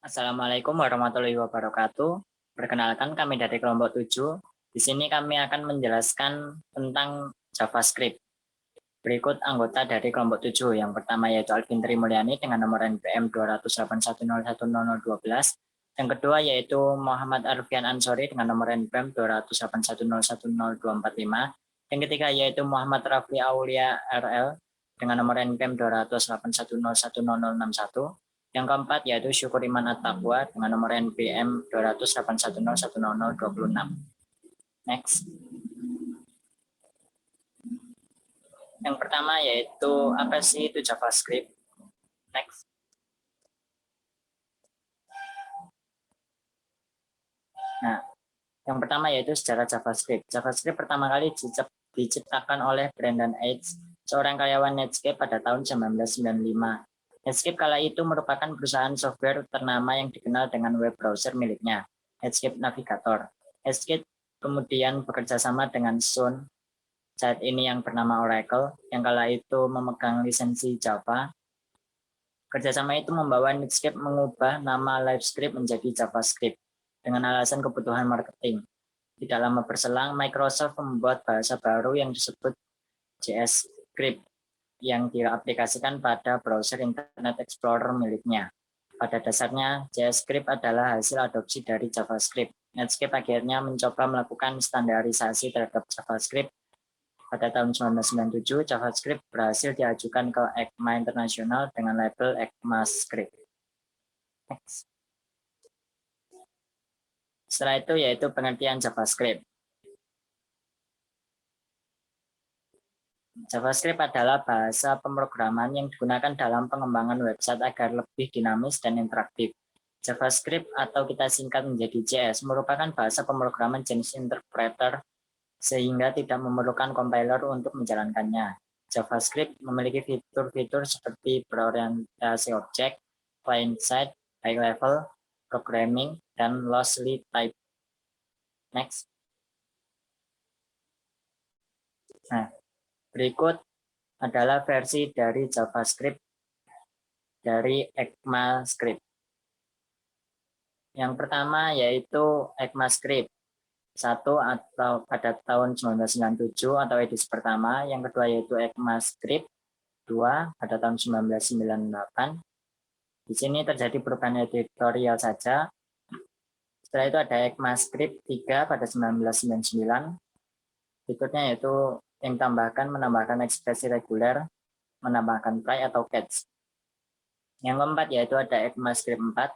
Assalamualaikum warahmatullahi wabarakatuh. Perkenalkan kami dari kelompok 7. Di sini kami akan menjelaskan tentang JavaScript. Berikut anggota dari kelompok 7. Yang pertama yaitu Alvin Tri Mulyani dengan nomor NPM 281010012. Yang kedua yaitu Muhammad Arfian Ansori dengan nomor NPM 281011024. Yang ketiga yaitu Muhammad Rafli Aulia RL dengan nomor NPM 281011061. Yang keempat yaitu Syukur Iman At-Taqwa dengan nomor NPM 281011026. Next. Yang pertama yaitu apa sih itu JavaScript? Next. Nah, yang pertama yaitu sejarah JavaScript. JavaScript pertama kali diciptakan oleh Brendan Eich, seorang karyawan Netscape pada tahun 1995. Netscape kala itu merupakan perusahaan software ternama yang dikenal dengan web browser miliknya, Netscape Navigator. Netscape kemudian bekerja sama dengan Sun, saat ini yang bernama Oracle, yang kala itu memegang lisensi Java. Kerjasama itu membawa Netscape mengubah nama LiveScript menjadi JavaScript dengan alasan kebutuhan marketing. Tidak lama berselang, Microsoft membuat bahasa baru yang disebut JScript yang diaplikasikan pada browser Internet Explorer miliknya. Pada dasarnya, JavaScript adalah hasil adopsi dari JavaScript. Netscape akhirnya mencoba melakukan standarisasi terhadap JavaScript. Pada tahun 1997, JavaScript berhasil diajukan ke ECMA Internasional dengan label ECMAScript. Next. Setelah itu yaitu pengertian JavaScript. JavaScript adalah bahasa pemrograman yang digunakan dalam pengembangan website agar lebih dinamis dan interaktif. JavaScript atau kita singkat menjadi JS merupakan bahasa pemrograman jenis interpreter sehingga tidak memerlukan compiler untuk menjalankannya. JavaScript memiliki fitur-fitur seperti berorientasi objek, client-side, high-level, programming, dan loosely type. Next. Nah, berikut adalah versi dari JavaScript dari ECMAScript. Yang pertama yaitu ECMAScript 1 atau pada tahun 1997 atau edisi pertama. Yang kedua yaitu ECMAScript 2 pada tahun 1998. Di sini terjadi perubahan editorial saja. Setelah itu ada ECMAScript 3 pada 1999. Berikutnya yaitu yang menambahkan ekspresi reguler, menambahkan try atau catch. Yang keempat yaitu ada ECMAScript 4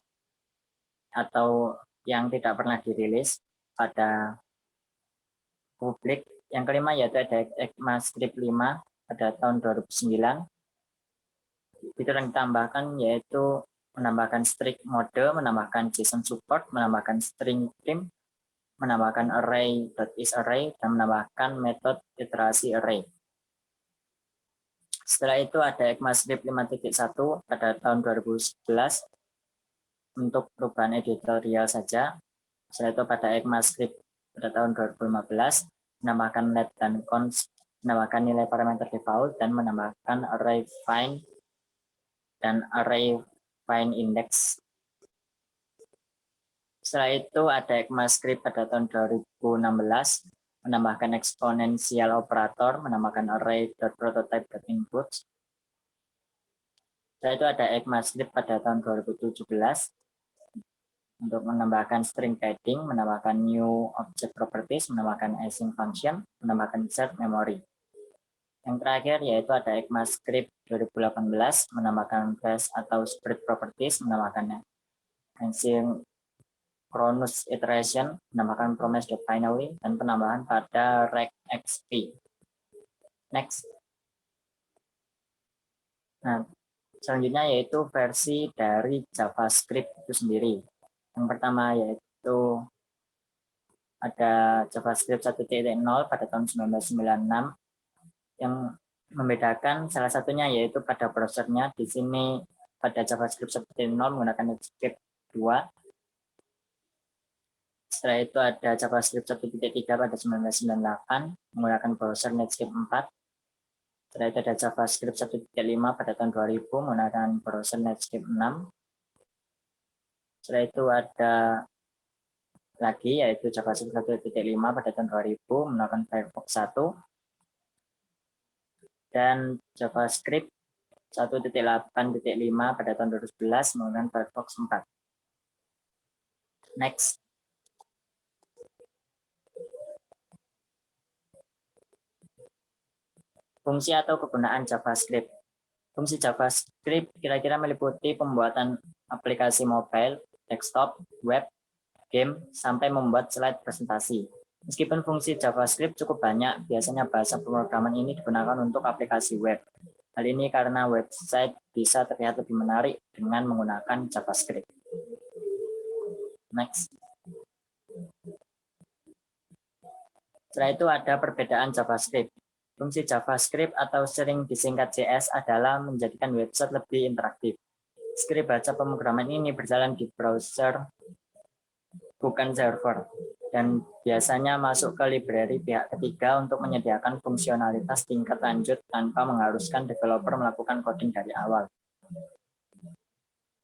atau yang tidak pernah dirilis pada publik. Yang kelima yaitu ada ECMAScript 5 pada tahun 2009. Fitur yang ditambahkan yaitu menambahkan strict mode, menambahkan JSON support, menambahkan string trim, menambahkan array.isArray, dan menambahkan metode iterasi array. Setelah itu ada ECMAScript 5.1 pada tahun 2011 untuk perubahan editorial saja. Setelah itu pada ECMAScript pada tahun 2015 menambahkan let dan const, menambahkan nilai parameter default, dan menambahkan array find dan array find index. Setelah itu ada ECMAScript pada tahun 2016 menambahkan exponential operator, menambahkan array.prototype.input. Setelah itu ada ECMAScript pada tahun 2017 untuk menambahkan string padding, menambahkan new object properties, menambahkan async function, menambahkan shared memory. Yang terakhir yaitu ada ECMAScript 2018 menambahkan class atau spread properties, menambahkan asynchronous iteration, menambahkan promise.finally, dan penambahan pada regexp. Next. Nah, selanjutnya yaitu versi dari JavaScript itu sendiri. Yang pertama yaitu ada JavaScript 1.0 pada tahun 1996 yang membedakan salah satunya yaitu pada browsernya. Di sini pada JavaScript 1.0 menggunakan Netscape 2. Setelah itu ada JavaScript 1.3 pada 1998 menggunakan browser Netscape 4. Setelah itu ada JavaScript 1.5 pada tahun 2000 menggunakan browser Netscape 6. Setelah itu ada lagi yaitu JavaScript 1.5 pada tahun 2000 menggunakan Firefox 1 dan JavaScript 1.8.5 pada tahun 2011 menggunakan Firefox 4. Next. Fungsi atau kegunaan JavaScript. Fungsi JavaScript kira-kira meliputi pembuatan aplikasi mobile, desktop, web, game, sampai membuat slide presentasi. Meskipun fungsi JavaScript cukup banyak, biasanya bahasa pemrograman ini digunakan untuk aplikasi web. Hal ini karena website bisa terlihat lebih menarik dengan menggunakan JavaScript. Next. Setelah itu ada perbedaan JavaScript. Fungsi JavaScript atau sering disingkat JS adalah menjadikan website lebih interaktif. Skrip baca pemrograman ini berjalan di browser, bukan server, dan biasanya masuk ke library pihak ketiga untuk menyediakan fungsionalitas tingkat lanjut tanpa mengharuskan developer melakukan coding dari awal.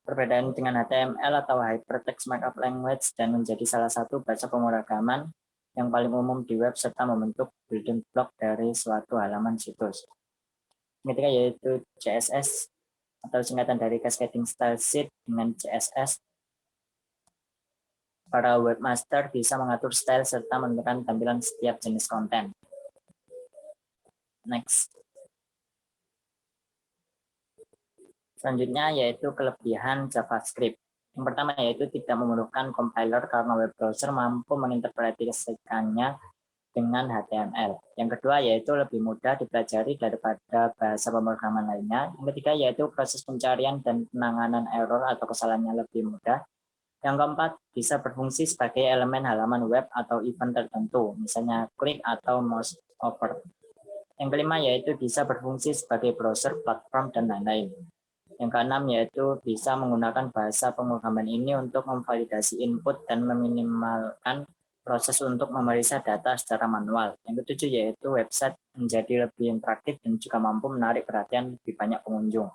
Perbedaan dengan HTML atau Hypertext Markup Language dan menjadi salah satu bahasa pemrograman yang paling umum di web serta membentuk building block dari suatu halaman situs. Ketiga yaitu CSS atau singkatan dari Cascading Style Sheet dengan CSS. Para webmaster bisa mengatur style serta menentukan tampilan setiap jenis konten. Next. Selanjutnya yaitu kelebihan JavaScript. Yang pertama yaitu tidak memerlukan compiler karena web browser mampu menginterpretasikannya dengan HTML. Yang kedua yaitu lebih mudah dipelajari daripada bahasa pemrograman lainnya. Yang ketiga yaitu proses pencarian dan penanganan error atau kesalahannya lebih mudah. Yang keempat bisa berfungsi sebagai elemen halaman web atau event tertentu, misalnya klik atau mouse over. Yang kelima yaitu bisa berfungsi sebagai browser, platform, dan lain-lain. Yang keenam yaitu bisa menggunakan bahasa pemrograman ini untuk memvalidasi input dan meminimalkan proses untuk memeriksa data secara manual. Yang ketujuh yaitu website menjadi lebih interaktif dan juga mampu menarik perhatian lebih banyak pengunjung.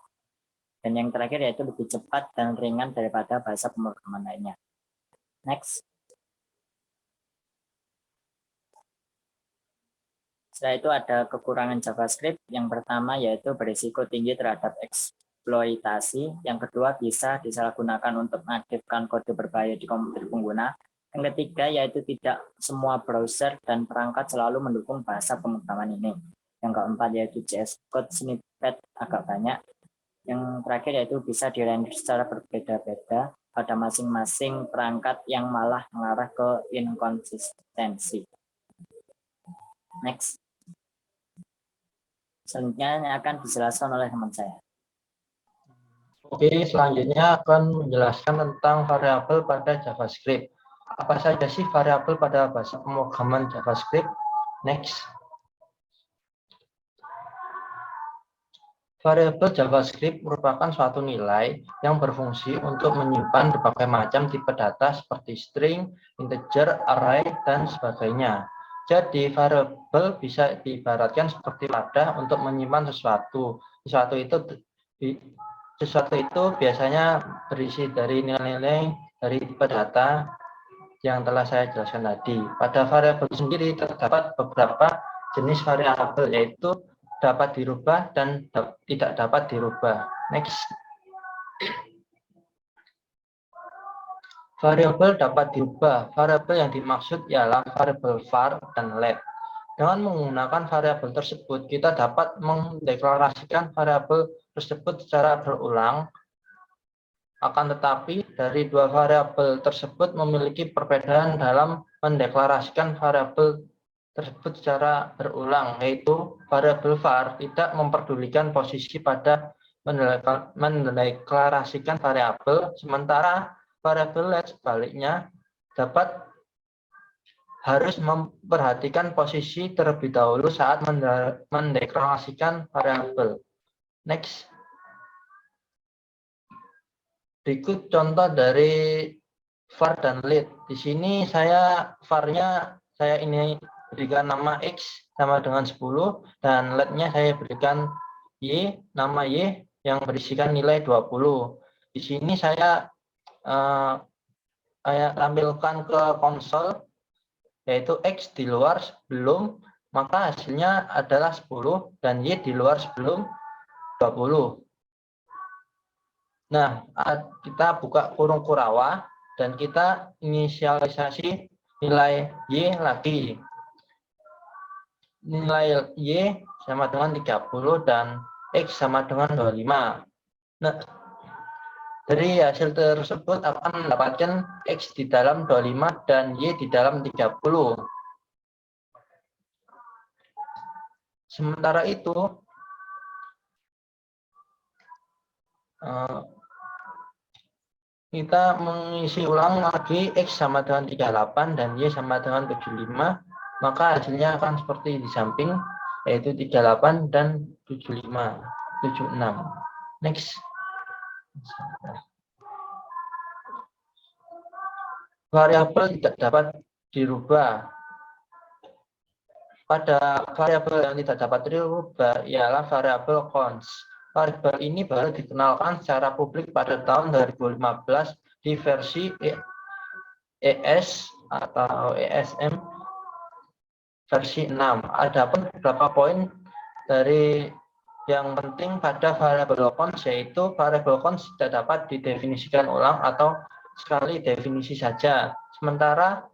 Dan yang terakhir yaitu lebih cepat dan ringan daripada bahasa pemrograman lainnya. Next. Setelah itu ada kekurangan JavaScript. Yang pertama yaitu berisiko tinggi terhadap eksploitasi. Yang kedua bisa disalahgunakan untuk mengaktifkan kode berbahaya di komputer pengguna. Yang ketiga yaitu tidak semua browser dan perangkat selalu mendukung bahasa pemrograman ini. Yang keempat yaitu JS Code snippet agak banyak. Yang terakhir yaitu bisa dirender secara berbeda-beda pada masing-masing perangkat yang malah mengarah ke inkonsistensi. Next. Selanjutnya akan dijelaskan oleh teman saya. Oke, selanjutnya akan menjelaskan tentang variabel pada JavaScript. Apa saja sih variabel pada bahasa pemrograman JavaScript? Next. Variabel JavaScript merupakan suatu nilai yang berfungsi untuk menyimpan berbagai macam tipe data seperti string, integer, array, dan sebagainya. Jadi, variabel bisa diibaratkan seperti wadah untuk menyimpan sesuatu. Sesuatu itu biasanya berisi dari nilai-nilai dari tipe data yang telah saya jelaskan tadi. Pada variabel sendiri terdapat beberapa jenis variabel, yaitu dapat dirubah dan tidak dapat dirubah. Next. Variabel dapat dirubah. Variabel yang dimaksud ialah variabel var dan let. Dengan menggunakan variabel tersebut, kita dapat mendeklarasikan variabel tersebut secara berulang. Akan tetapi, dari dua variabel tersebut memiliki perbedaan dalam mendeklarasikan variabel tersebut secara berulang, yaitu variabel var tidak memperdulikan posisi pada mendeklarasikan variabel, sementara variabel let sebaliknya harus memperhatikan posisi terlebih dahulu saat mendeklarasikan variabel. Next. Berikut contoh dari var dan let. Di sini var-nya saya ini berikan nama X sama dengan 10 dan let-nya saya berikan Y, nama Y yang berisikan nilai 20. Di sini saya saya tampilkan ke konsol, yaitu X di luar sebelum, maka hasilnya adalah 10, dan Y di luar sebelum 20. Nah, kita buka kurung Kurawah, dan kita inisialisasi nilai Y lagi. Nilai Y sama dengan 30 dan X sama dengan 25. Nah, dari hasil tersebut akan mendapatkan X di dalam 25 dan Y di dalam 30. Sementara itu, kita mengisi ulang lagi X sama dengan 38 dan Y sama dengan 75, maka hasilnya akan seperti di samping, yaitu 38 dan 75, 76. Next. Variabel tidak dapat dirubah. Pada variabel yang tidak dapat dirubah ialah variabel const. Variabel ini baru dikenalkan secara publik pada tahun 2015 di versi ES atau ESM versi 6. Adapun beberapa poin dari yang penting pada variabel const, yaitu variabel const tidak dapat didefinisikan ulang atau sekali definisi saja. Sementara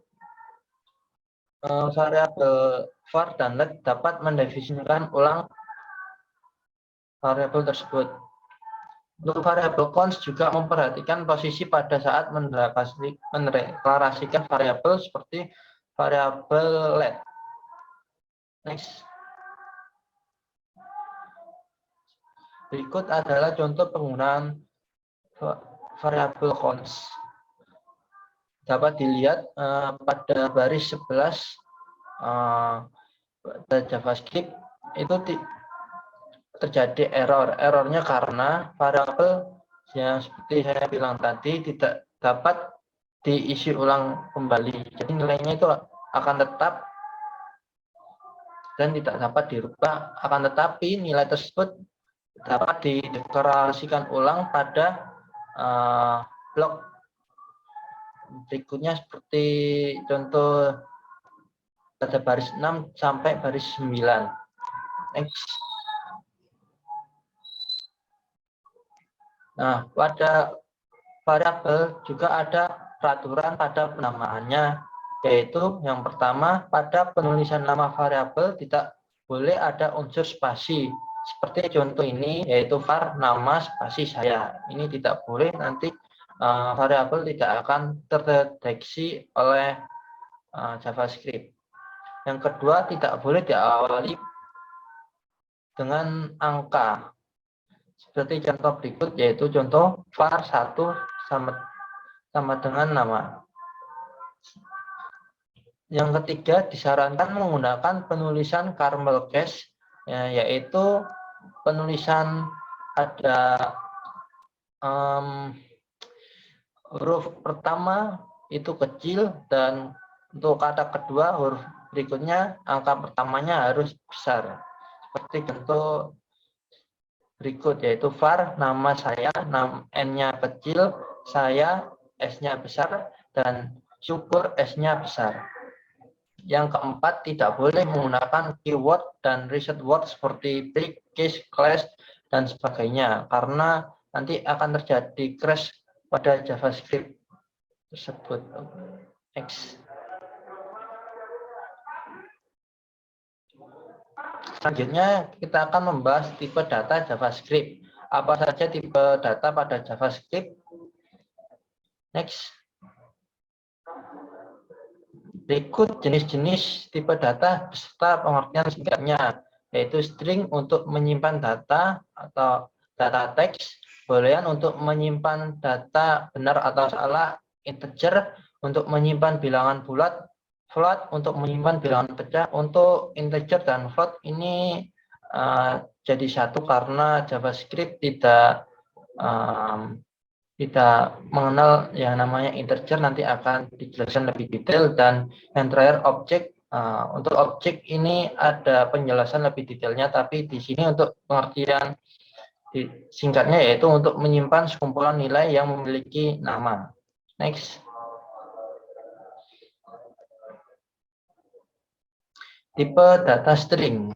variabel var dan let dapat mendefinisikan ulang variabel tersebut. Untuk variabel const juga memperhatikan posisi pada saat mendeklarasikan variabel seperti variabel let. Next. Berikut adalah contoh penggunaan variabel const. Dapat dilihat pada baris 11 pada JavaScript itu terjadi error. Errornya karena variabel yang seperti saya bilang tadi tidak dapat diisi ulang kembali. Jadi nilainya itu akan tetap dan tidak dapat dirubah. Akan tetapi nilai tersebut dapat dideklarasikan ulang pada blok berikutnya, seperti contoh pada baris 6 sampai baris 9. Next. Nah, pada variabel juga ada peraturan pada penamaannya, yaitu yang pertama, pada penulisan nama variabel tidak boleh ada unsur spasi. Seperti contoh ini, yaitu var nama spasi saya. Ini tidak boleh, nanti variabel tidak akan terdeteksi oleh JavaScript. Yang kedua, tidak boleh diawali dengan angka. Seperti contoh berikut, yaitu contoh var 1 sama dengan nama. Yang ketiga, disarankan menggunakan penulisan caramel case, yaitu penulisan ada huruf pertama itu kecil, dan untuk kata kedua huruf berikutnya angka pertamanya harus besar. Seperti contoh berikut, yaitu var nama saya, n-nya kecil, saya s-nya besar, dan syukur s-nya besar. Yang keempat, tidak boleh menggunakan keyword dan reset word seperti break, case, class, dan sebagainya, karena nanti akan terjadi crash pada JavaScript tersebut. Next. Selanjutnya kita akan membahas tipe data JavaScript. Apa saja tipe data pada JavaScript? Next. Berikut jenis-jenis tipe data beserta pengertian singkatnya, yaitu string untuk menyimpan data atau data teks, boolean untuk menyimpan data benar atau salah, integer untuk menyimpan bilangan bulat, float untuk menyimpan bilangan pecah. Untuk integer dan float ini jadi satu karena JavaScript tidak mengenal yang namanya integer, nanti akan dijelaskan lebih detail. Dan yang terakhir objek. Untuk objek ini ada penjelasan lebih detailnya, tapi di sini untuk pengertian singkatnya yaitu untuk menyimpan sekumpulan nilai yang memiliki nama. Next. Tipe data string.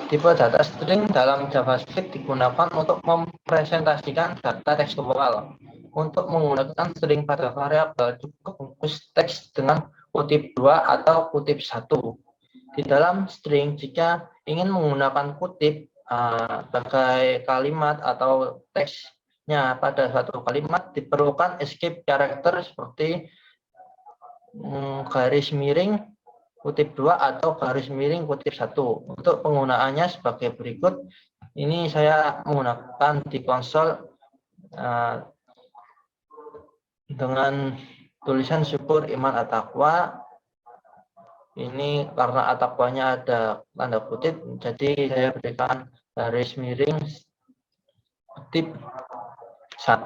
Tipe data string dalam JavaScript digunakan untuk mempresentasikan data tekstual. Untuk menggunakan string pada variabel cukup bungkus teks dengan kutip 2 atau kutip 1. Di dalam string, jika ingin menggunakan kutip sebagai kalimat atau teksnya pada suatu kalimat, diperlukan escape character seperti garis miring kutip 2 atau garis miring kutip 1. Untuk penggunaannya sebagai berikut. Ini saya menggunakan di konsol dengan tulisan syukur iman at-taqwa. Ini karena at-taqwanya ada tanda kutip, jadi saya berikan garis miring kutip 1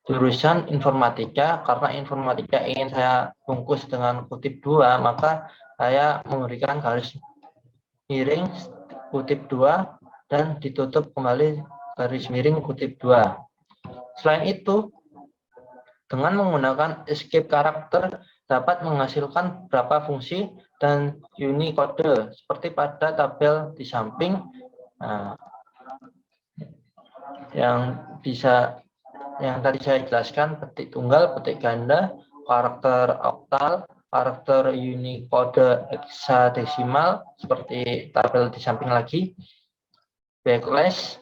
jurusan informatika. Karena informatika ingin saya bungkus dengan kutip 2, maka saya memberikan garis miring kutip 2 dan ditutup kembali garis miring kutip 2. Selain itu, dengan menggunakan escape karakter dapat menghasilkan beberapa fungsi dan Unicode seperti pada tabel di samping yang tadi saya jelaskan, petik tunggal, petik ganda, karakter oktal, karakter Unicode hexadesimal seperti tabel di samping lagi, backlash,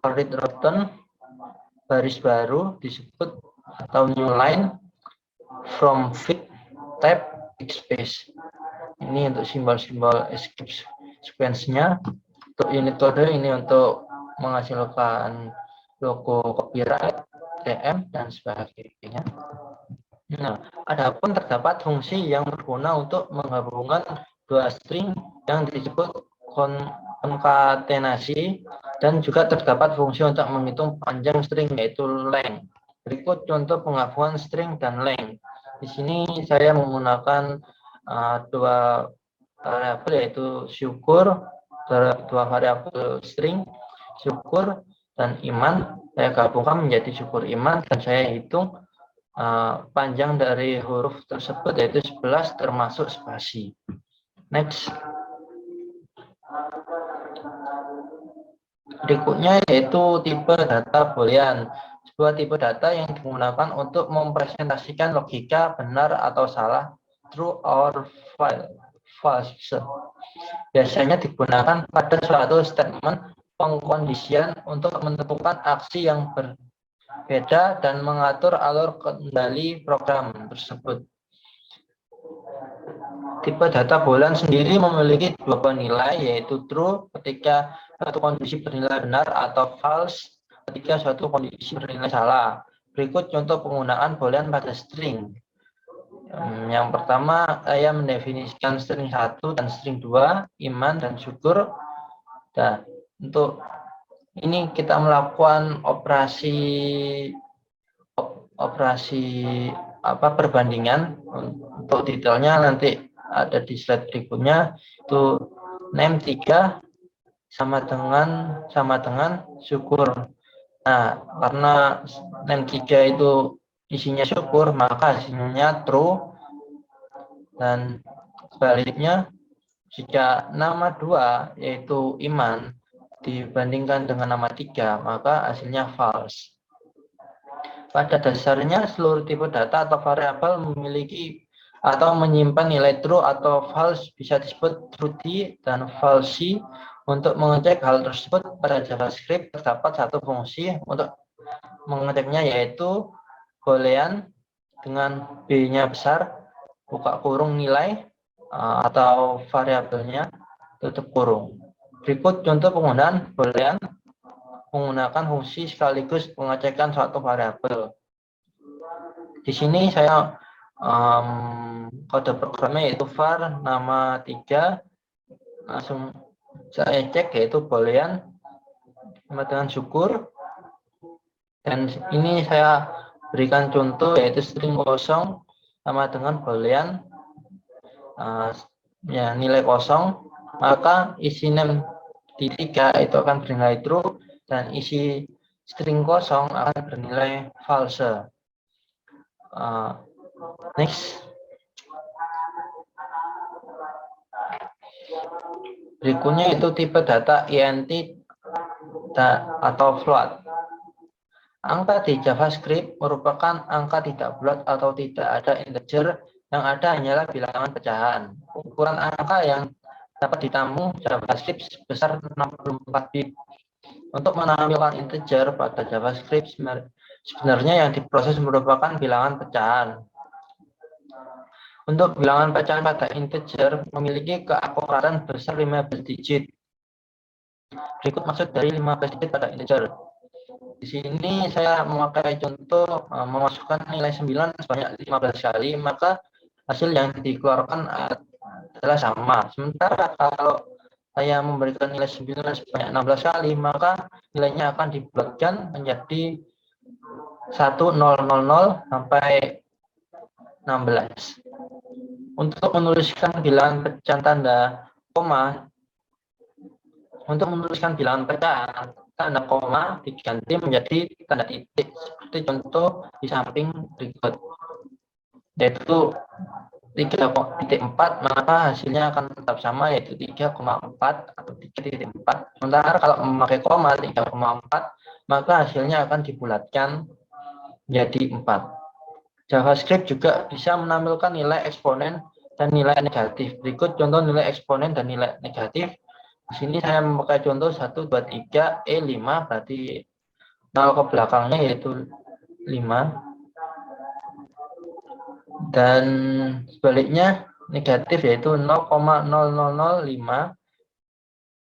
read return, baris baru disebut atau new line, from fit, tab, backspace. Ini untuk simbol-simbol escape sequence-nya. Untuk Unicode ini untuk menghasilkan logo copyright, TM, dan sebagainya. Nah, adapun terdapat fungsi yang berguna untuk menggabungkan dua string yang disebut konkatenasi, dan juga terdapat fungsi untuk menghitung panjang string yaitu length. Berikut contoh penggabungan string dan length. Di sini saya menggunakan dua variabel yaitu syukur, dua variabel string syukur dan iman. Saya gabungkan menjadi syukur iman dan saya hitung panjang dari huruf tersebut yaitu 11 termasuk spasi. Next. Berikutnya yaitu tipe data boolean. Sebuah tipe data yang digunakan untuk mempresentasikan logika benar atau salah, true or false. Biasanya digunakan pada suatu statement pengkondisian untuk menentukan aksi yang berbeda dan mengatur alur kendali program tersebut. Tipe data boolean sendiri memiliki dua penilai, yaitu true ketika suatu kondisi bernilai benar atau false ketika suatu kondisi bernilai salah. Berikut contoh penggunaan boolean pada string. Yang pertama, saya mendefinisikan string 1 dan string 2, iman dan syukur. Dan untuk ini kita melakukan operasi perbandingan. Untuk detailnya nanti ada di slide berikutnya. Itu name 3 sama dengan syukur. Nah, karena name 3 itu isinya syukur, maka hasilnya true. Dan sebaliknya, jika nama 2 yaitu iman dibandingkan dengan nama 3, maka hasilnya false. Pada dasarnya, seluruh tipe data atau variabel memiliki atau menyimpan nilai true atau false bisa disebut true dan false. Untuk mengecek hal tersebut pada JavaScript terdapat satu fungsi untuk mengeceknya, yaitu boolean dengan B-nya besar, buka kurung nilai atau variabelnya, tutup kurung. Berikut contoh penggunaan boolean menggunakan fungsi sekaligus pengecekan suatu variabel. Di sini saya kode programnya yaitu var nama 3, langsung saya cek yaitu boolean sama dengan syukur, dan ini saya berikan contoh yaitu string kosong sama dengan boolean nilai kosong, maka isi name di 3 itu akan bernilai true dan isi string kosong akan bernilai false. Next. Berikutnya itu tipe data int atau float. Angka di JavaScript merupakan angka tidak bulat atau tidak ada integer, yang ada hanyalah bilangan pecahan. Ukuran angka yang dapat ditamu JavaScript sebesar 64 bit. Untuk menampilkan integer pada JavaScript, sebenarnya yang diproses merupakan bilangan pecahan. Untuk bilangan pecahan pada integer memiliki keakuratan besar 15 digit. Berikut maksud dari 15 digit pada integer. Di sini saya memakai contoh memasukkan nilai 9 sebanyak 15 kali, maka hasil yang dikeluarkan adalah sama. Sementara kalau saya memberikan nilai 9 sebanyak 16 kali, maka nilainya akan dibulatkan menjadi 1000 sampai 16. Untuk menuliskan bilangan pecahan tanda koma, untuk menuliskan bilangan pecahan tanda koma diganti menjadi tanda titik seperti contoh di samping berikut, yaitu 3.4, maka hasilnya akan tetap sama, yaitu 3,4 atau 3.4. Sementara kalau memakai koma 3,4, maka hasilnya akan dibulatkan menjadi 4. JavaScript juga bisa menampilkan nilai eksponen dan nilai negatif. Berikut contoh nilai eksponen dan nilai negatif. Di sini saya memakai contoh 1, 2, 3, E5, berarti 0 ke belakangnya yaitu 5. Dan sebaliknya negatif yaitu 0,0005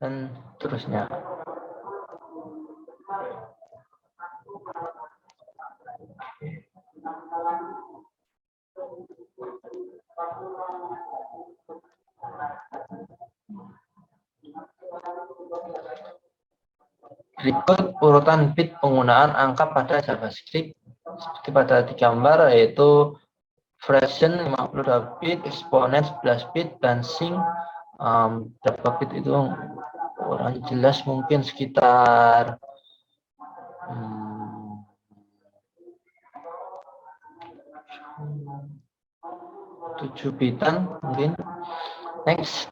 dan seterusnya. Berikut urutan bit penggunaan angka pada JavaScript seperti pada di gambar, yaitu fraction 52 bit, eksponen 11 bit, dan sing berapa bit itu kurang jelas, mungkin sekitar 7 bitan mungkin. Next.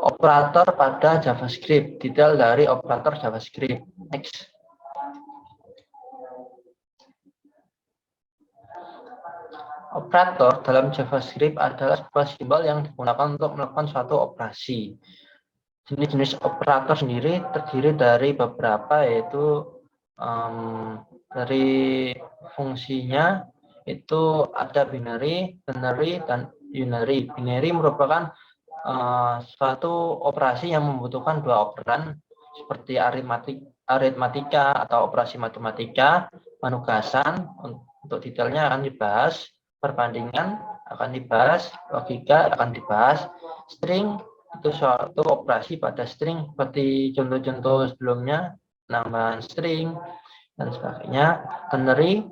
Operator pada JavaScript, detail dari operator JavaScript. Next. Operator dalam JavaScript adalah sebuah simbol yang digunakan untuk melakukan suatu operasi. Jenis-jenis operator sendiri terdiri dari beberapa, yaitu dari fungsinya itu ada binary, ternary, dan unary. Binary merupakan suatu operasi yang membutuhkan dua operan seperti aritmatika atau operasi matematika, penugasan, untuk detailnya akan dibahas, perbandingan akan dibahas, logika akan dibahas, string itu suatu operasi pada string seperti contoh-contoh sebelumnya, penambahan string dan sebagainya. Ternary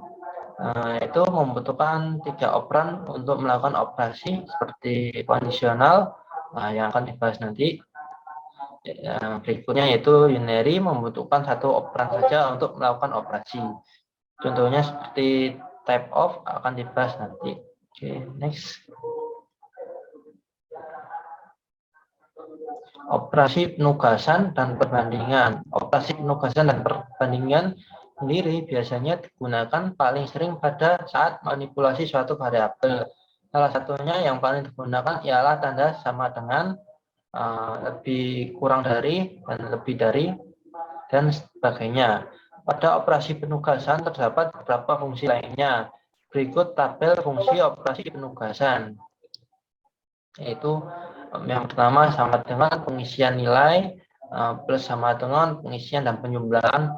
itu membutuhkan 3 operan untuk melakukan operasi seperti kondisional, yang akan dibahas nanti. Berikutnya yaitu unary, membutuhkan 1 operan saja untuk melakukan operasi. Contohnya seperti type of akan dibahas nanti. Oke, next. Operasi penugasan dan perbandingan. Operasi penugasan dan perbandingan sendiri biasanya digunakan paling sering pada saat manipulasi suatu variabel. Salah satunya yang paling digunakan ialah tanda sama dengan, lebih kurang dari, dan lebih dari, dan sebagainya. Pada operasi penugasan terdapat beberapa fungsi lainnya. Berikut tabel fungsi operasi penugasan, yaitu yang pertama sama dengan pengisian nilai, plus sama dengan pengisian dan penjumlahan,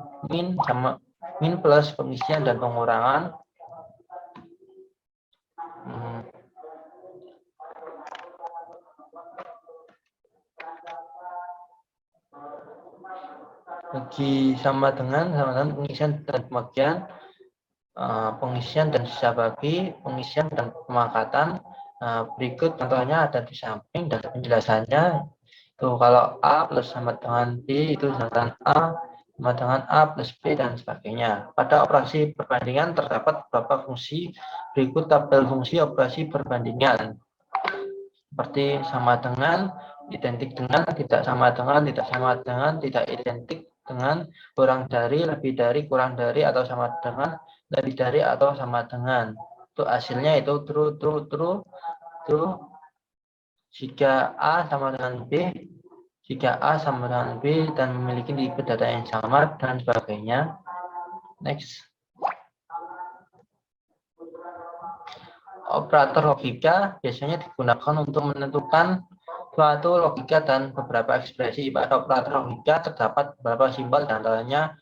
min plus pengisian dan pengurangan, bagi sama dengan pengisian dan pembagian, pengisian dan sisa bagi, pengisian dan pemakatan. Berikut contohnya ada di samping dan penjelasannya. Itu kalau A plus sama dengan B itu sama dengan A, sama dengan A plus B dan sebagainya. Pada operasi perbandingan terdapat beberapa fungsi berikut tabel fungsi operasi perbandingan seperti sama dengan, identik dengan, tidak sama dengan, tidak sama dengan, tidak identik dengan, kurang dari, lebih dari, kurang dari, atau sama dengan, lebih dari, atau sama dengan. Itu hasilnya itu true, true, true, true. Jika A sama dengan B, jika A sama dengan B dan memiliki tipe data yang sama dan sebagainya. Next. Operator logika biasanya digunakan untuk menentukan suatu logika dan beberapa ekspresi. Pada operator logika terdapat beberapa simbol, diantaranya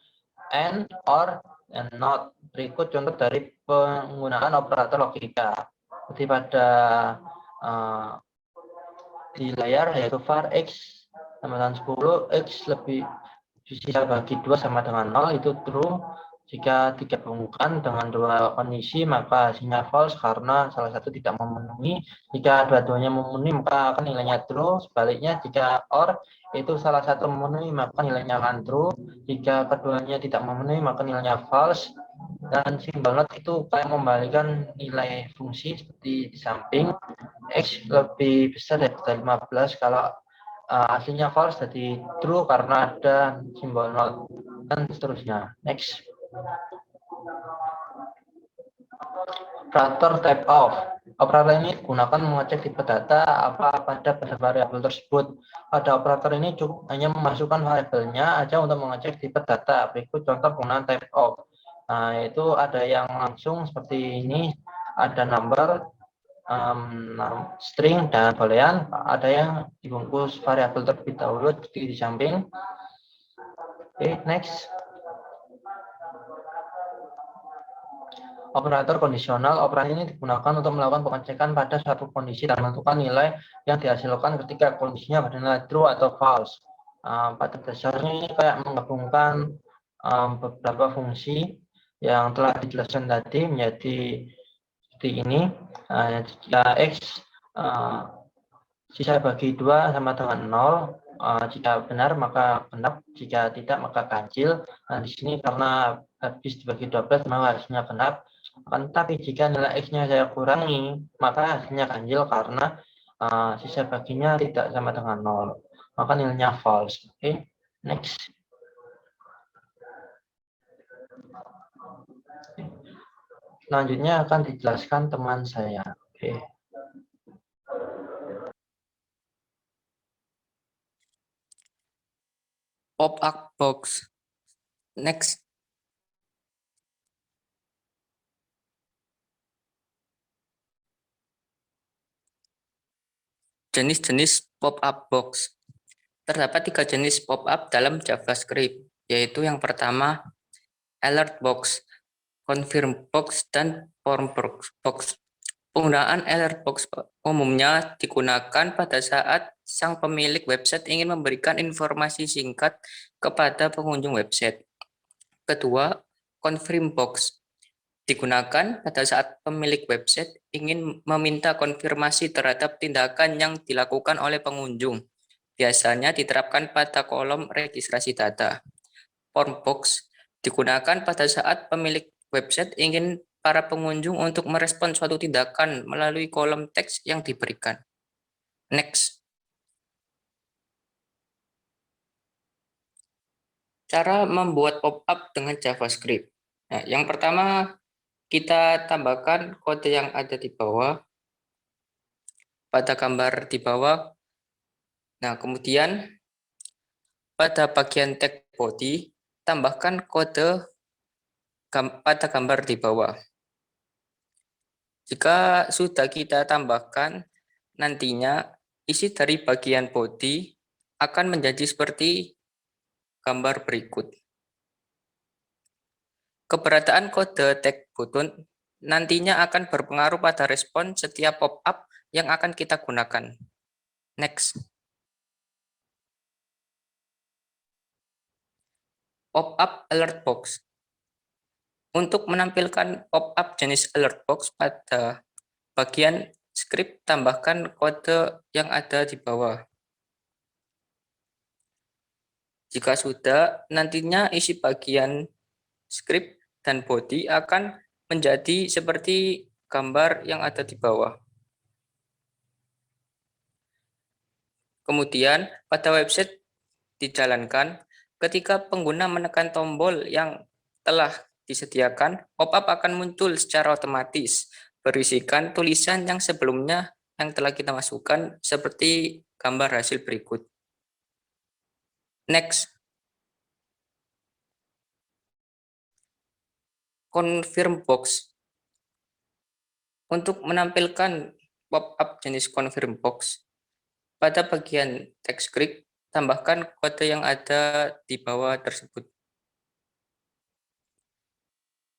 and, or, and not. Berikut contoh dari penggunaan operator logika. Seperti pada di layar, yaitu var x sama dengan 10, x lebih sisa bagi 2 sama dengan 0, itu true. Jika digabungkan dengan dua kondisi, maka hasilnya false karena salah satu tidak memenuhi. Jika dua-duanya memenuhi, maka akan nilainya true. Sebaliknya, jika or itu salah satu memenuhi, maka nilainya akan true. Jika keduanya tidak memenuhi, maka nilainya false. Dan simbol not itu kayak membalikan nilai fungsi seperti di samping. X lebih besar dari 15 kalau hasilnya false, jadi true karena ada simbol not, dan seterusnya. Next. Operator type of. Operator ini digunakan mengecek tipe data apa pada variabel tersebut. Pada operator ini cukup hanya memasukkan variabelnya aja untuk mengecek tipe data. Berikut contoh penggunaan type of. Nah, itu ada yang langsung seperti ini, ada number, string, dan boolean. Ada yang dibungkus variabel terlebih dahulu di samping. Oke, next. Operator kondisional. Operasi ini digunakan untuk melakukan pengecekan pada suatu kondisi dan menentukan nilai yang dihasilkan ketika kondisinya pada nilai true atau false. Pada dasarnya ini kayak menggabungkan beberapa fungsi yang telah dijelaskan tadi menjadi seperti ini. Jika X sisa bagi 2 sama dengan 0, jika benar maka genap, jika tidak maka ganjil. Nah, di sini karena habis dibagi 12 maka harusnya genap. Tapi jika nilai X-nya saya kurangi, maka hasilnya ganjil karena sisa baginya tidak sama dengan 0. Maka nilainya false. Oke, next. Selanjutnya akan dijelaskan teman saya. Oke. Pop-up box. Next. Jenis-jenis pop-up box. Terdapat 3 jenis pop-up dalam JavaScript, yaitu yang pertama alert box, confirm box, dan form box. Penggunaan alert box umumnya digunakan pada saat sang pemilik website ingin memberikan informasi singkat kepada pengunjung website. Kedua, confirm box digunakan pada saat pemilik website ingin meminta konfirmasi terhadap tindakan yang dilakukan oleh pengunjung. Biasanya diterapkan pada kolom registrasi data. Form box digunakan pada saat pemilik website ingin para pengunjung untuk merespon suatu tindakan melalui kolom teks yang diberikan. Next. Cara membuat pop-up dengan JavaScript. Nah, yang pertama, kita tambahkan kode yang ada di bawah, pada gambar di bawah. Nah, kemudian pada bagian tag body, tambahkan kode pada gambar di bawah. Jika sudah kita tambahkan, nantinya isi dari bagian body akan menjadi seperti gambar berikut. Keberadaan kode tag button nantinya akan berpengaruh pada respon setiap pop-up yang akan kita gunakan. Next. Pop-up alert box. Untuk menampilkan pop-up jenis alert box pada bagian script, tambahkan kode yang ada di bawah. Jika sudah, nantinya isi bagian script dan body akan menjadi seperti gambar yang ada di bawah. Kemudian pada website dijalankan, ketika pengguna menekan tombol yang telah disediakan, pop-up akan muncul secara otomatis, berisikan tulisan yang sebelumnya yang telah kita masukkan seperti gambar hasil berikut. Next. Confirm box. Untuk menampilkan pop-up jenis confirm box, pada bagian text script, tambahkan kode yang ada di bawah tersebut.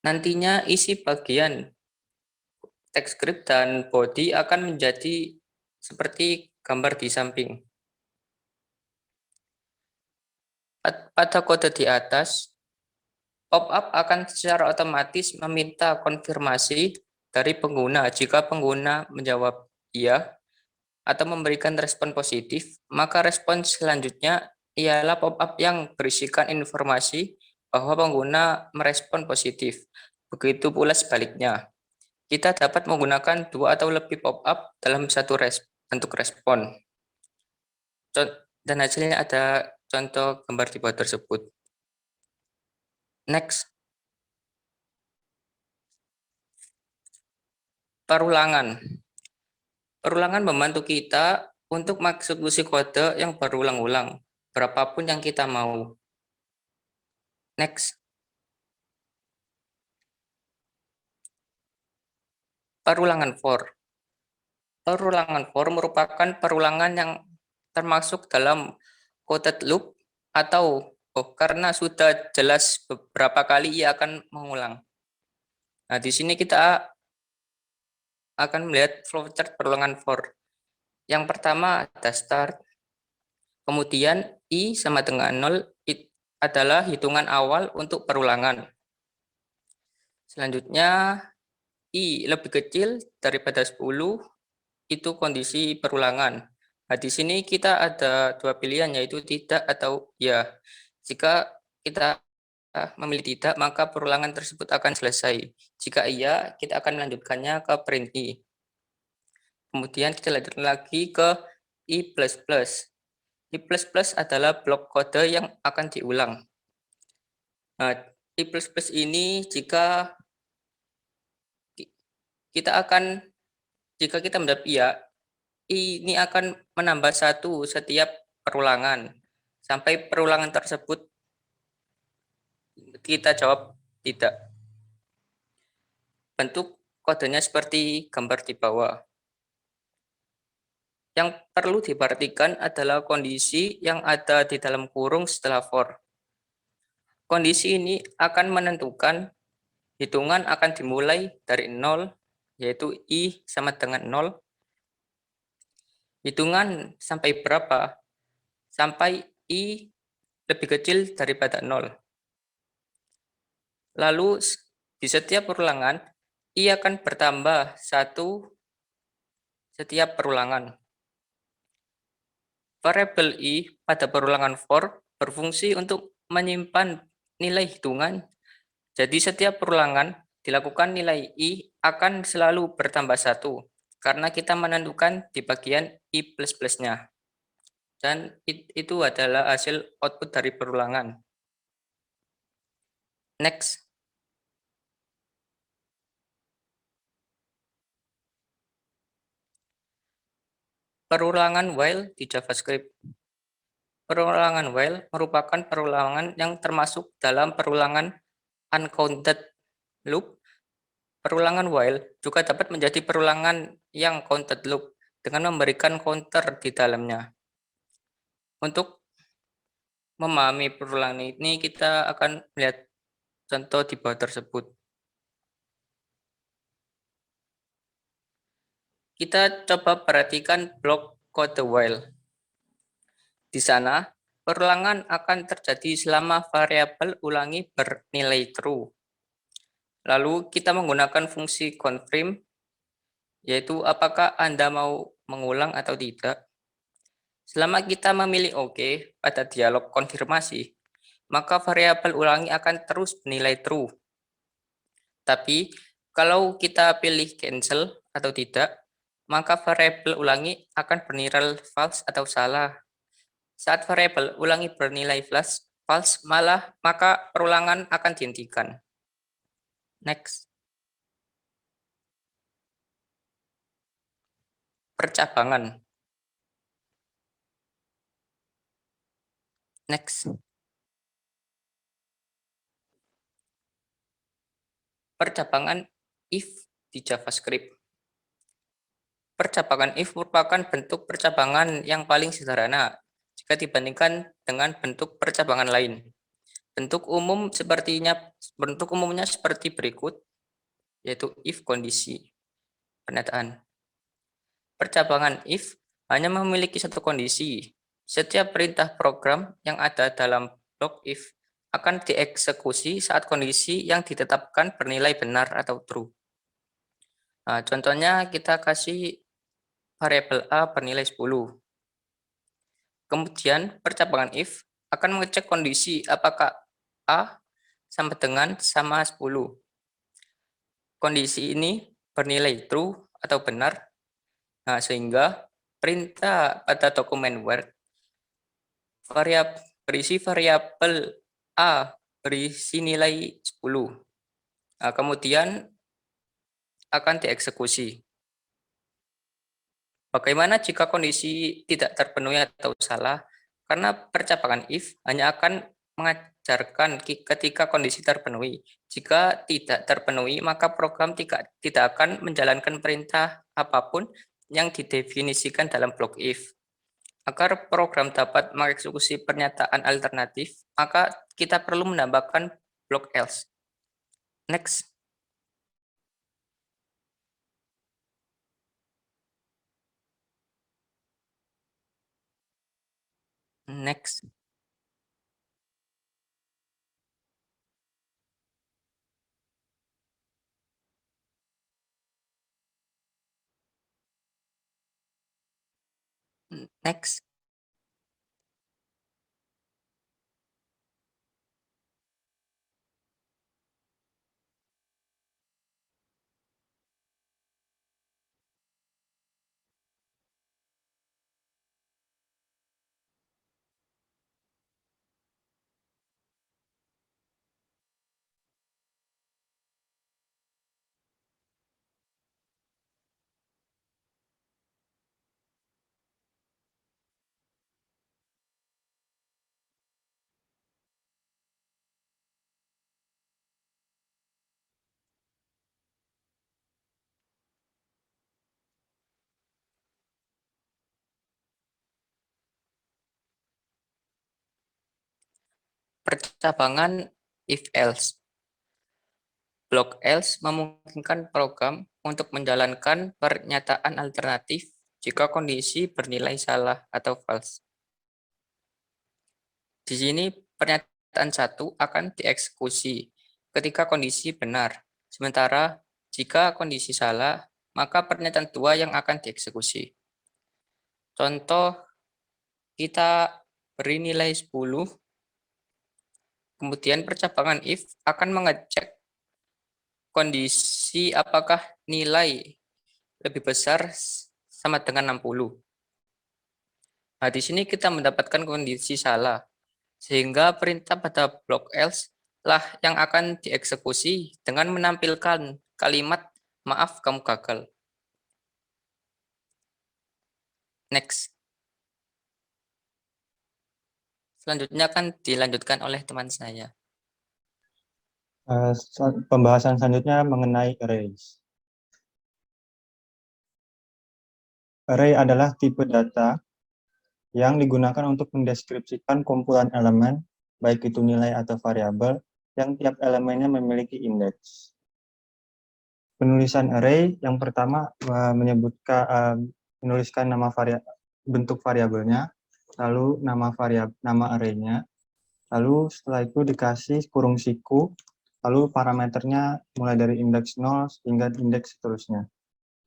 Nantinya isi bagian text script dan body akan menjadi seperti gambar di samping. Pada kode di atas, pop-up akan secara otomatis meminta konfirmasi dari pengguna. Jika pengguna menjawab iya atau memberikan respon positif, maka respon selanjutnya ialah pop-up yang berisikan informasi bahwa pengguna merespon positif. Begitu pula sebaliknya. Kita dapat menggunakan 2 atau lebih pop-up dalam satu bentuk respon. Dan hasilnya ada contoh gambar di bawah tersebut. Next. Perulangan. Perulangan membantu kita untuk mengeksekusi kode yang berulang-ulang, berapapun yang kita mau. Next. Perulangan for. Perulangan for merupakan perulangan yang termasuk dalam quoted loop atau karena sudah jelas beberapa kali ia akan mengulang. Nah, di sini kita akan melihat flowchart perulangan for. Yang pertama ada start, kemudian I sama dengan 0 adalah hitungan awal untuk perulangan. Selanjutnya I lebih kecil daripada 10, itu kondisi perulangan. Nah, di sini kita ada dua pilihan, yaitu tidak atau ya. Jika kita memilih tidak, maka perulangan tersebut akan selesai. Jika iya, kita akan melanjutkannya ke print I. Kemudian kita lanjutkan lagi ke I++. I++ adalah blok kode yang akan diulang. Nah, I++ ini jika kita mendapat iya, ini akan menambah 1 setiap perulangan. Sampai perulangan tersebut kita jawab tidak. Bentuk kodenya seperti gambar di bawah. Yang perlu diperhatikan adalah kondisi yang ada di dalam kurung setelah for. Kondisi ini akan menentukan hitungan akan dimulai dari 0, yaitu I sama dengan 0. Hitungan sampai berapa? Sampai I lebih kecil daripada 0. Lalu di setiap perulangan, I akan bertambah 1 setiap perulangan. Variabel I pada perulangan for berfungsi untuk menyimpan nilai hitungan. Jadi setiap perulangan dilakukan nilai I akan selalu bertambah 1 karena kita menentukan di bagian I++-nya. Dan itu adalah hasil output dari perulangan. Next. Perulangan while di JavaScript. Perulangan while merupakan perulangan yang termasuk dalam perulangan uncounted loop. Perulangan while juga dapat menjadi perulangan yang counted loop dengan memberikan counter di dalamnya. Untuk memahami perulangan ini, kita akan melihat contoh di bawah tersebut. Kita coba perhatikan blok kode while. Di sana, perulangan akan terjadi selama variabel ulangi bernilai true. Lalu kita menggunakan fungsi confirm, yaitu apakah Anda mau mengulang atau tidak. Selama kita memilih OK pada dialog konfirmasi, maka variabel ulangi akan terus bernilai true. Tapi kalau kita pilih cancel atau tidak, maka variabel ulangi akan bernilai false atau salah. Saat variabel ulangi bernilai false, maka perulangan akan dihentikan. Next. Percabangan. Next. Percabangan if di JavaScript. Percabangan if merupakan bentuk percabangan yang paling sederhana jika dibandingkan dengan bentuk percabangan lain. Bentuk umumnya seperti berikut, yaitu if kondisi. Pernyataan. Percabangan if hanya memiliki satu kondisi. Setiap perintah program yang ada dalam blok if akan dieksekusi saat kondisi yang ditetapkan bernilai benar atau true. Nah, contohnya kita kasih variabel A bernilai 10. Kemudian percabangan if akan mengecek kondisi apakah A sama dengan sama 10. Kondisi ini bernilai true atau benar. Nah, sehingga perintah pada dokumen Word berisi variabel A berisi nilai 10. Nah, kemudian akan dieksekusi. Bagaimana jika kondisi tidak terpenuhi atau salah? Karena percabangan if hanya akan mengajarkan ketika kondisi terpenuhi. Jika tidak terpenuhi, maka program tidak akan menjalankan perintah apapun yang didefinisikan dalam blok if. Agar program dapat mengeksekusi pernyataan alternatif, maka kita perlu menambahkan blok else. Next. Next. Next. Percabangan if else. Blok else memungkinkan program untuk menjalankan pernyataan alternatif jika kondisi bernilai salah atau false. Di sini pernyataan 1 akan dieksekusi ketika kondisi benar, sementara jika kondisi salah, maka pernyataan 2 yang akan dieksekusi. Contoh, kita beri nilai 10, kemudian percabangan if akan mengecek kondisi apakah nilai lebih besar sama dengan 60. Nah, di sini kita mendapatkan kondisi salah, sehingga perintah pada blok else lah yang akan dieksekusi dengan menampilkan kalimat maaf kamu gagal. Next. Selanjutnya akan dilanjutkan oleh teman saya. Pembahasan selanjutnya mengenai arrays. Array adalah tipe data yang digunakan untuk mendeskripsikan kumpulan elemen, baik itu nilai atau variabel, yang tiap elemennya memiliki indeks. Penulisan array yang pertama menuliskan bentuk variabelnya, lalu nama arraynya, lalu setelah itu dikasih kurung siku, lalu parameternya mulai dari indeks 0 hingga indeks seterusnya.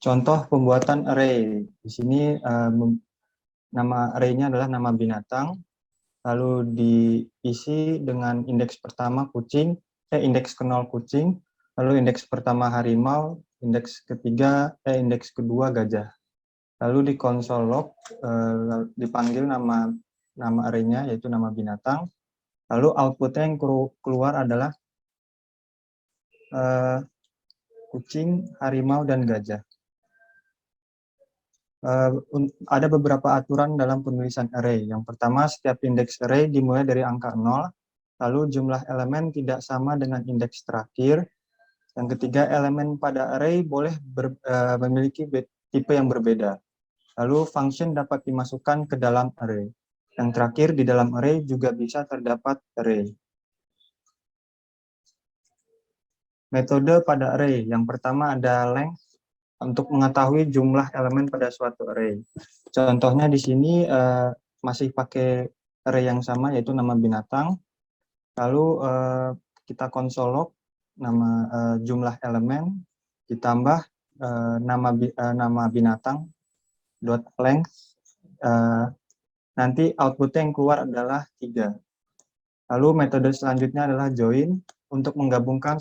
Contoh pembuatan array. Di sini nama array-nya adalah nama binatang, lalu diisi dengan indeks pertama kucing, indeks ke-0 kucing, lalu indeks pertama harimau, indeks kedua gajah. Lalu di konsol log dipanggil nama array-nya yaitu nama binatang, lalu outputnya yang keluar adalah kucing, harimau, dan gajah. Ada beberapa aturan dalam penulisan array. Yang pertama, setiap indeks array dimulai dari angka 0, lalu jumlah elemen tidak sama dengan indeks terakhir. Yang ketiga, elemen pada array boleh memiliki tipe yang berbeda. Lalu function dapat dimasukkan ke dalam array. Yang terakhir, di dalam array juga bisa terdapat array. Metode pada array. Yang pertama ada length untuk mengetahui jumlah elemen pada suatu array. Contohnya di sini masih pakai array yang sama yaitu nama binatang. Lalu kita konsol log nama jumlah elemen ditambah nama binatang dot length. Nanti outputnya yang keluar adalah 3. Lalu metode selanjutnya adalah join untuk menggabungkan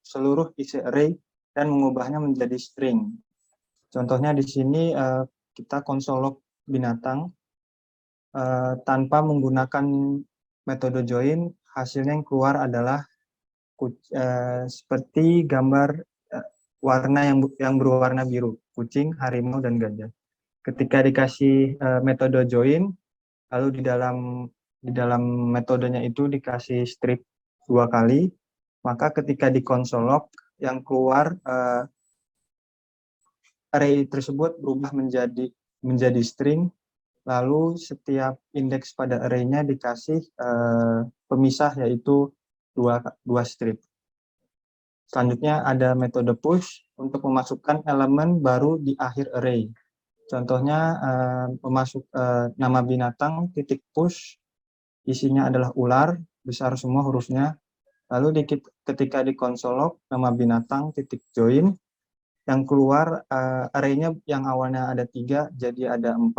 seluruh isi array dan mengubahnya menjadi string. Contohnya di sini kita konsol log binatang tanpa menggunakan metode join, hasilnya yang keluar adalah seperti gambar warna yang berwarna biru, kucing, harimau, dan gajah. Ketika dikasih metode join, lalu di dalam metodenya itu dikasih strip 2 kali, maka ketika di konsol log yang keluar array tersebut berubah menjadi string, lalu setiap indeks pada array-nya dikasih pemisah yaitu 2 strip. Selanjutnya ada metode push untuk memasukkan elemen baru di akhir array. Contohnya nama binatang titik push, isinya adalah ular, besar semua hurufnya. Lalu ketika di konsol log nama binatang titik join, yang keluar array-nya yang awalnya ada 3 jadi ada 4.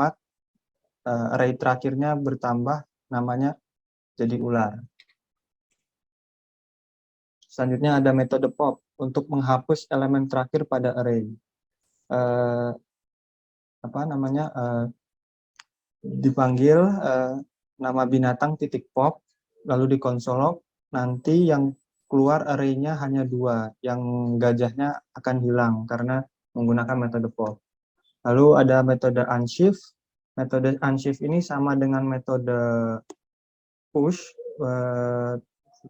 Array terakhirnya bertambah namanya jadi ular. Selanjutnya ada metode pop untuk menghapus elemen terakhir pada array. Dipanggil nama binatang titik pop, lalu di konsol log, nanti yang keluar array-nya hanya 2, yang gajahnya akan hilang karena menggunakan metode pop. Lalu ada metode unshift. Metode unshift ini sama dengan metode push,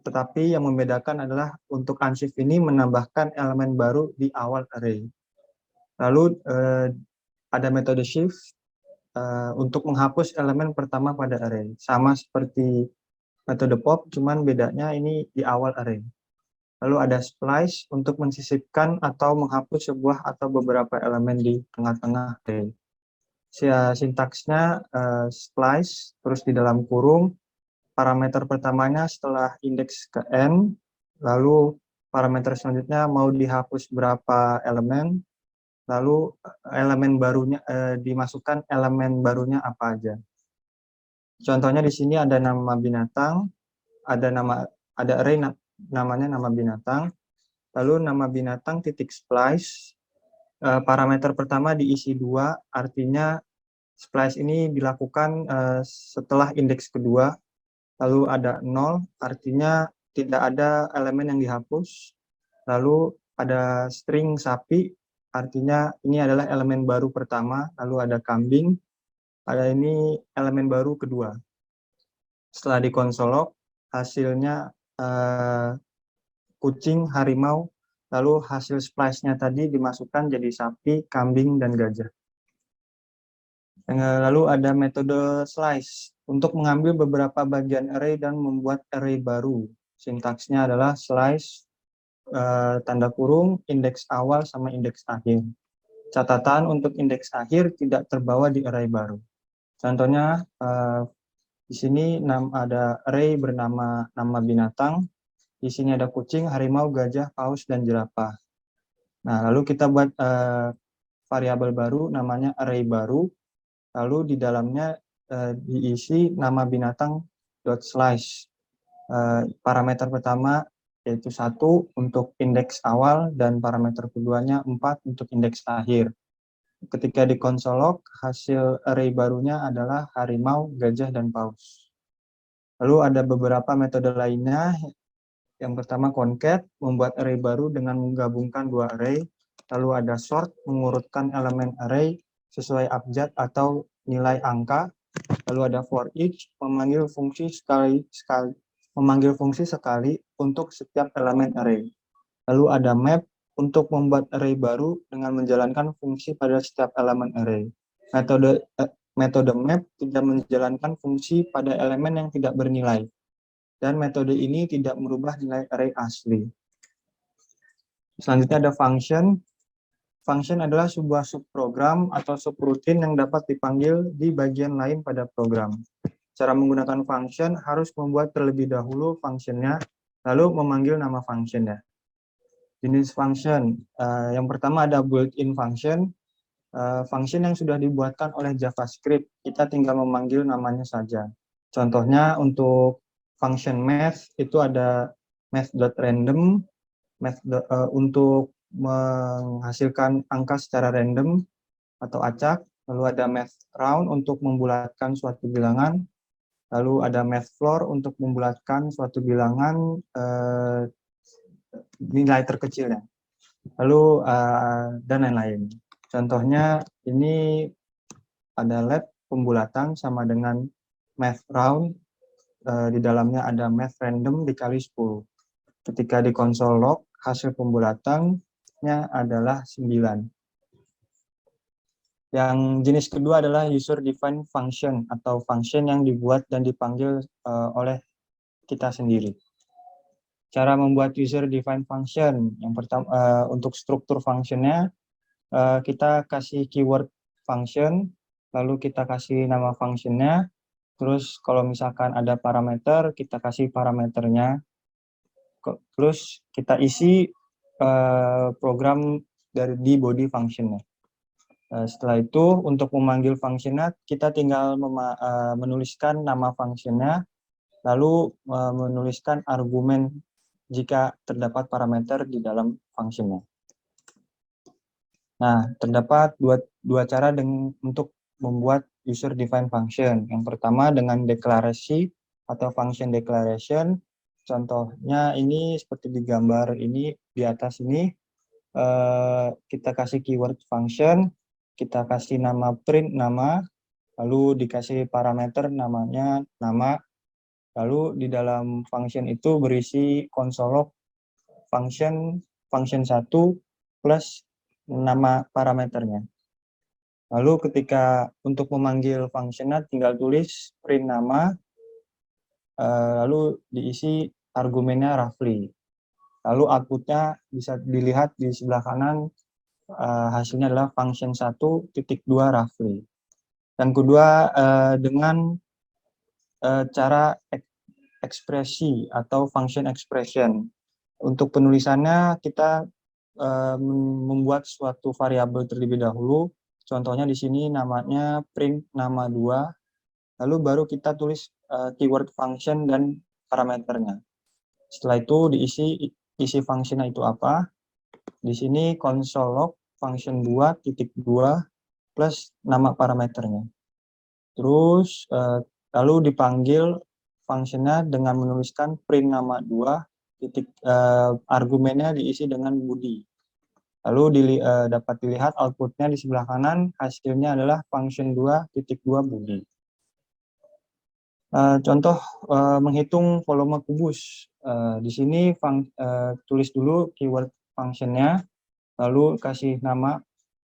tetapi yang membedakan adalah untuk unshift ini menambahkan elemen baru di awal array. Lalu ada metode shift untuk menghapus elemen pertama pada array. Sama seperti metode pop, cuman bedanya ini di awal array. Lalu ada splice untuk mensisipkan atau menghapus sebuah atau beberapa elemen di tengah-tengah array. Sintaksnya splice, terus di dalam kurung, parameter pertamanya setelah indeks ke n, lalu parameter selanjutnya mau dihapus berapa elemen, lalu elemen barunya dimasukkan elemen barunya apa aja. Contohnya di sini ada nama binatang, ada array namanya nama binatang, lalu nama binatang titik splice, parameter pertama diisi 2, artinya splice ini dilakukan setelah indeks kedua, lalu ada 0, artinya tidak ada elemen yang dihapus, lalu ada string sapi, artinya ini adalah elemen baru pertama, lalu ada kambing, ada ini elemen baru kedua. Setelah di konsol log, hasilnya kucing, harimau, lalu hasil splice-nya tadi dimasukkan jadi sapi, kambing, dan gajah. Lalu ada metode slice untuk mengambil beberapa bagian array dan membuat array baru. Sintaksnya adalah slice, tanda kurung, indeks awal sama indeks akhir. Catatan untuk indeks akhir tidak terbawa di array baru. Contohnya di sini ada array bernama nama binatang. Di sini ada kucing, harimau, gajah, paus, dan jerapah. Nah, lalu kita buat variabel baru namanya array baru. lalu di dalamnya diisi nama binatang dot slice. Parameter pertama yaitu 1 untuk indeks awal dan parameter keduanya 4 untuk indeks akhir. Ketika di konsol log, hasil array barunya adalah harimau, gajah, dan paus. Lalu ada beberapa metode lainnya. Yang pertama concat, membuat array baru dengan menggabungkan dua array. Lalu ada sort, mengurutkan elemen array sesuai abjad atau nilai angka. Lalu ada for each, memanggil fungsi sekali untuk setiap elemen array. Lalu ada map, untuk membuat array baru dengan menjalankan fungsi pada setiap elemen array. Metode map tidak menjalankan fungsi pada elemen yang tidak bernilai. Dan metode ini tidak merubah nilai array asli. Selanjutnya ada function. Function adalah sebuah subprogram atau subroutine yang dapat dipanggil di bagian lain pada program. Cara menggunakan function harus membuat terlebih dahulu functionnya, lalu memanggil nama functionnya. Jenis function, yang pertama ada built-in function. Function yang sudah dibuatkan oleh JavaScript, kita tinggal memanggil namanya saja. Contohnya untuk function math itu ada math.random, untuk menghasilkan angka secara random atau acak. Lalu ada math round untuk membulatkan suatu bilangan. Lalu ada math floor untuk membulatkan suatu bilangan nilai terkecilnya. Lalu dan lain-lain. Contohnya ini ada lab pembulatan sama dengan math round. Di dalamnya ada math random dikali 10. Ketika di konsol log, hasil pembulatannya adalah 9. Yang jenis kedua adalah user defined function atau function yang dibuat dan dipanggil oleh kita sendiri. Cara membuat user defined function, yang pertama untuk struktur functionnya kita kasih keyword function, lalu kita kasih nama functionnya, terus kalau misalkan ada parameter kita kasih parameternya, terus kita isi program di body functionnya. Setelah itu untuk memanggil functionnya kita tinggal menuliskan nama functionnya, lalu menuliskan argumen jika terdapat parameter di dalam functionnya. Nah, terdapat dua cara untuk membuat user defined function. Yang pertama dengan deklarasi atau function declaration. Contohnya ini seperti di gambar ini di atas ini. Kita kasih keyword function, kita kasih nama print nama, lalu dikasih parameter namanya nama. Lalu di dalam function itu berisi console log function 1 plus nama parameternya. Lalu ketika untuk memanggil functionnya tinggal tulis print nama, lalu diisi argumennya roughly. Lalu outputnya bisa dilihat di sebelah kanan, hasilnya adalah function 1.2 roughly. Yang kedua dengan cara ekspresi atau function expression. Untuk penulisannya kita membuat suatu variabel terlebih dahulu. Contohnya di sini namanya print nama 2. Lalu baru kita tulis keyword function dan parameternya. Setelah itu diisi isi functionnya itu apa. Di sini console log function 2.2 plus nama parameternya. Terus lalu dipanggil functionnya dengan menuliskan print nama 2, argumennya diisi dengan body. Lalu dapat dilihat outputnya di sebelah kanan, hasilnya adalah function 2.2 body. Contoh menghitung volume kubus. Di sini tulis dulu keyword functionnya, lalu kasih nama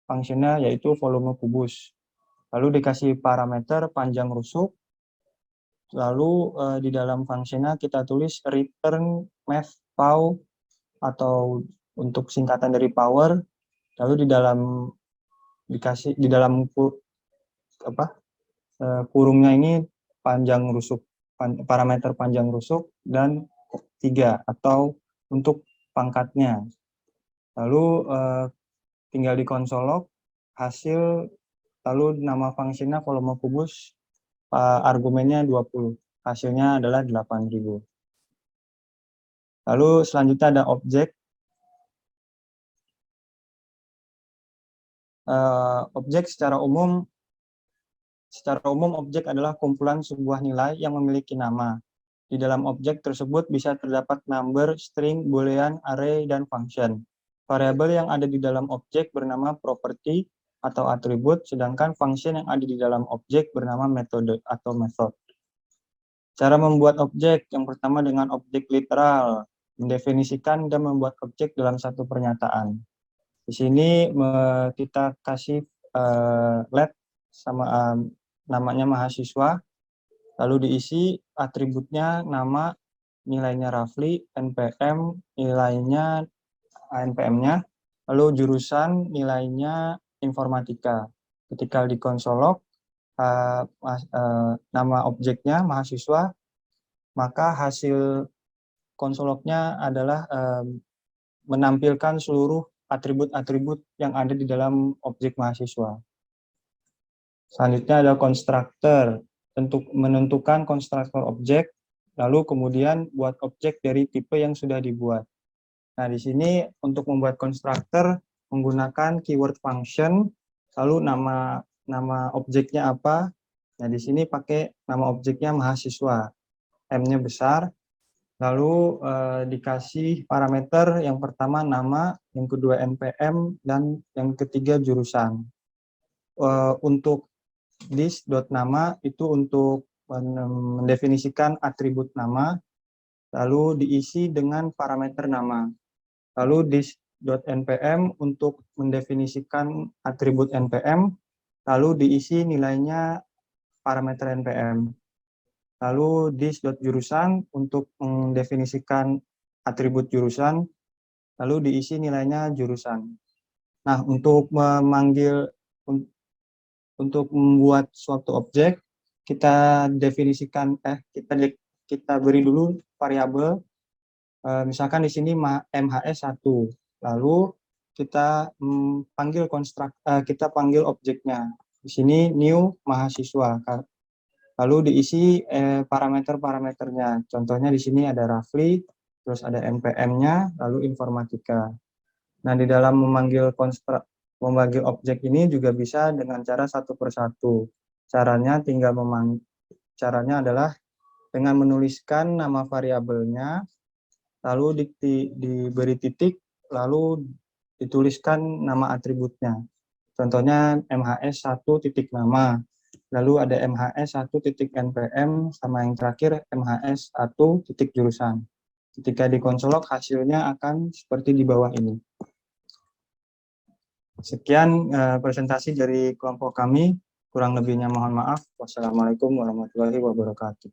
functionnya yaitu volume kubus. Lalu dikasih parameter panjang rusuk. Lalu di dalam functionnya kita tulis return math pow atau untuk singkatan dari power. Lalu di dalam kurungnya ini panjang rusuk, parameter panjang rusuk dan 3 atau untuk pangkatnya. Lalu tinggal di konsol log hasil lalu nama fungsinya volume kubus, argumennya 20, hasilnya adalah 8.000. Lalu selanjutnya ada objek. Objek secara umum objek adalah kumpulan sebuah nilai yang memiliki nama. Di dalam objek tersebut bisa terdapat number, string, boolean, array, dan function. Variabel yang ada di dalam objek bernama property atau atribut, sedangkan function yang ada di dalam objek bernama metode atau method. Cara membuat objek, yang pertama dengan objek literal, mendefinisikan dan membuat objek dalam satu pernyataan. Di sini kita kasih let sama namanya mahasiswa, lalu diisi atributnya nama, nilainya roughly, NPM nilainya NPM-nya, lalu jurusan nilainya informatika. Ketika di konsolog nama objeknya mahasiswa, maka hasil konsolognya adalah menampilkan seluruh atribut-atribut yang ada di dalam objek mahasiswa. Selanjutnya ada konstruktor, untuk menentukan konstruktor objek, lalu kemudian buat objek dari tipe yang sudah dibuat. Nah, di sini untuk membuat konstruktor menggunakan keyword function, lalu nama objeknya apa? Nah, di sini pakai nama objeknya mahasiswa, M-nya besar, lalu dikasih parameter yang pertama nama, yang kedua NPM, dan yang ketiga jurusan. Untuk this.nama itu untuk mendefinisikan atribut nama, lalu diisi dengan parameter nama. Lalu this.npm untuk mendefinisikan atribut npm, lalu diisi nilainya parameter npm. Lalu this.jurusan untuk mendefinisikan atribut jurusan, lalu diisi nilainya jurusan. Nah, untuk membuat suatu objek, kita definisikan, kita beri dulu variabel. Misalkan di sini MHS1, lalu kita panggil objeknya. Di sini new mahasiswa. Lalu diisi parameter-parameternya. Contohnya di sini ada roughly, terus ada NPM-nya, lalu informatika. Nah, di dalam memanggil objek ini juga bisa dengan cara satu persatu. Caranya adalah dengan menuliskan nama variabelnya, lalu diberi titik, lalu dituliskan nama atributnya. Contohnya MHS1 titik nama, lalu ada MHS1 titik NPM, sama yang terakhir MHS1 titik jurusan. Ketika dikonsolog hasilnya akan seperti di bawah ini. Sekian presentasi dari kelompok kami, kurang lebihnya mohon maaf. Wassalamualaikum warahmatullahi wabarakatuh.